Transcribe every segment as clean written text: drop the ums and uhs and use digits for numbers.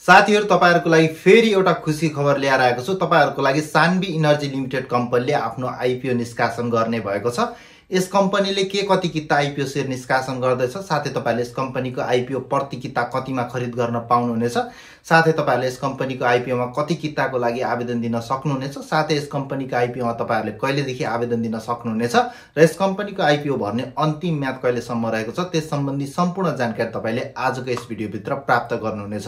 साथीहरु तपाईहरुको लागि फेरि एउटा खुशी खबर ल्याएर आएको छु। तपाईहरुको लागि सान्वी इनर्जी लिमिटेड कम्पनीले आफ्नो आईपीओ निष्कासन गर्ने भएको छ। यस कम्पनीले के कति किता आईपीओ शेयर निष्कासन गर्दैछ, साथै तपाईले यस कम्पनीको आईपीओ प्रति किता कतिमा खरिद गर्न पाउनुहुनेछ, साथै तपाईले यस कम्पनीको आईपीओ मा कति किताको लागि आवेदन दिन सक्नुहुनेछ, साथै यस कम्पनीको आईपीओ मा तपाईहरुले कहिलेदेखि आवेदन दिन सक्नुहुनेछ र यस कम्पनीको आईपीओ भर्ने अन्तिम म्याद कहिलेसम्म रहेको छ त्यस सम्बन्धी सम्पूर्ण जानकारी तपाईले आजको यस भिडियो भित्र प्राप्त गर्नुहुनेछ।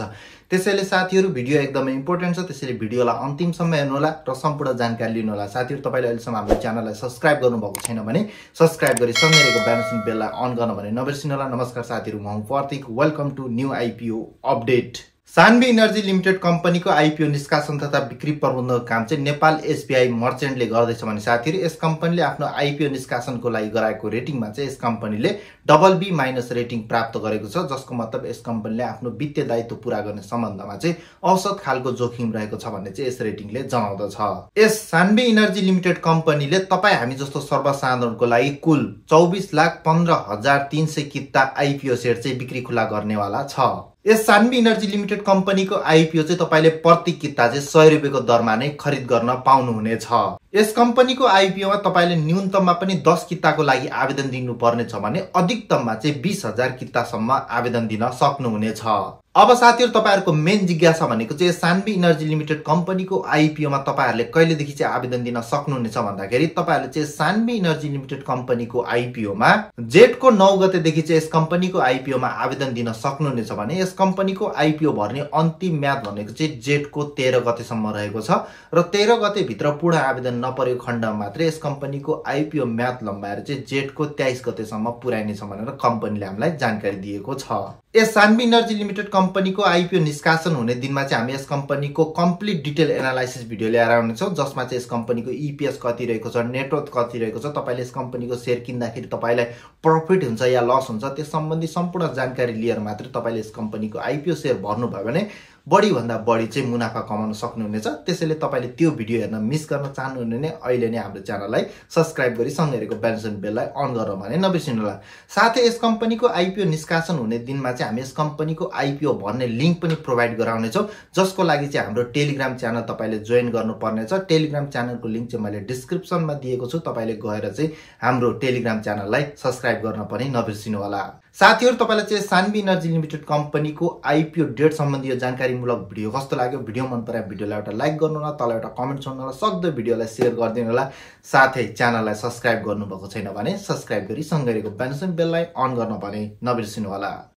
त्यसैले साथीहरु भिडियो एकदमै इम्पोर्टेन्ट छ, त्यसैले भिडियोलाई अन्तिमसम्म हेर्नुहोला र सम्पूर्ण जानकारी लिनुहोला। साथीहरु तपाईले अहिलेसम्म हाम्रो च्यानललाई सब्स्क्राइब गर्नुभएको छैन भने सब्स्क्राइब गरी सँगै रहेको बेल बेललाई अन गर्न भने नबिर्सिनुहोला। नमस्कार साथीहरु, म हुँ Prateek, welcome to new IPO update. Sanvi energy limited कम्पनीको आईपीओ निष्कासन तथा बिक्री प्रबन्धनको काम चाहिँ नेपाल एसबीआई मर्चेन्टले गर्दैछ भने साथीहरु यस कम्पनीले आफ्नो आईपीओ निष्कासनको लागि गराएको रेटिङमा चाहिँ यस कम्पनीले BB- रेटिङ प्राप्त गरेको छ, जसको मतलब यस कम्पनीले आफ्नो वित्तीय दायित्व पूरा गर्ने सम्बन्धमा चाहिँ औसत खालको जोखिम रहेको छ भन्ने चाहिँ यस रेटिङले जनाउँदछ। यस सान्वी इनर्जी लिमिटेड कम्पनीले तपाई हामी जस्तो सर्वसाधारणको लागि कुल 24,15,300 किता आईपीओ शेयर चाहिँ बिक्री खुला गर्नेवाला छ। यस सान्वी इनर्जी लिमिटेड कम्पनीको आईपीओ चाहिँ तपाईले प्रति किता चाहिँ 100 रुपैयाँको दरमा नै खरिद गर्न पाउनुहुनेछ। यस कम्पनीको आईपीओ मा तपाईले न्यूनतममा पनि 10 किताको लागि आवेदन दिनुपर्ने छ भने अधिकतममा चाहिँ 20,000 कितासम्म आवेदन दिन सक्नुहुनेछ। अब साथीहरु तपाईहरुको मेन जिज्ञासा भनेको चाहिँ सान्वी इनर्जी लिमिटेड कम्पनीको आईपीओ मा तपाईहरुले कहिलेदेखि चाहिँ आवेदन दिन सक्नुहुनेछ भन्दाखेरि तपाईहरुले चाहिँ सान्वी इनर्जी लिमिटेड कम्पनीको आईपीओ मा जेठको 9 गतेदेखि चाहिँ यस कम्पनीको आईपीओ मा आवेदन दिन सक्नुहुनेछ भने यस कम्पनीको आईपीओ भर्ने अन्तिम म्याद भनेको चाहिँ जेठको 13 गतेसम्म रहेको छ र 13 गते भित्र पूर्ण आवेदन नपरेको खण्डमा मात्रै यस कम्पनीको आईपीओ म्याद लम्बाएर चाहिँ जेठको 23 गतेसम्म पुर्याइनेछ भनेर कम्पनीले हामीलाई जानकारी दिएको छ। यस सान्वी इनर्जी लिमिटेड कम्पनीको आईपीओ निष्कासन हुने दिनमा चाहिँ हामी यस कम्पनीको कम्प्लिट डिटेल एनालाइसिस भिडियो ल्याएर आउनेछौँ, जसमा चाहिँ यस कम्पनीको ईपीएस कति रहेको छ, नेटवर्थ कति रहेको छ, तपाईले यस कम्पनीको शेयर किन्दाखेरि तपाईलाई प्रॉफिट हुन्छ या लस हुन्छ त्यस सम्बन्धी सम्पूर्ण जानकारी लिएर मात्र तपाईले यस कम्पनीको आईपीओ शेयर भर्नुभयो भने बढी भन्दा बढी चाहिँ मुनाफा कमाउन सक्नुहुनेछ। त्यसैले तपाईले त्यो भिडियो हेर्न मिस गर्न चाहनुहुने नै अहिले नै हाम्रो च्यानललाई सब्स्क्राइब गरी सँगै रहेको बेललाई अन गर्न भने नबिर्सिनुहोला। साथै यस कम्पनीको आईपीओ निष्कासन हुने दिनमा चाहिँ हामी यस कम्पनीको आईपीओ भर्ने लिंक पनि प्रोवाइड गराउनेछौँ, जसको लागि चाहिँ हाम्रो टेलिग्राम च्यानल तपाईले जोइन गर्नुपर्ने छ। टेलिग्राम च्यानलको लिंक चाहिँ मैले डिस्क्रिप्सनमा दिएको छु, तपाईले गएर चाहिँ हाम्रो टेलिग्राम च्यानललाई सब्स्क्राइब गर्न पनि नबिर्सिनुहोला। साथीहरु तपाईलाई चाहिँ सान्वी इनर्जी लिमिटेड कम्पनीको आईपीओ डेट सम्बन्धी जानकारीमूलक भिडियो कस्तो लाग्यो, भिडियो मन परे भिडियोलाई एउटा लाइक गर्नु होला, तल एउटा कमेन्ट छोड्नु होला, सक्दो भिडियोलाई शेयर गरिदिनु होला। साथै च्यानललाई सब्स्क्राइब गर्नुभएको छैन भने सब्स्क्राइब गरी सँगै रहेको बेललाई अन गर्न पनि नबिर्सिनु होला।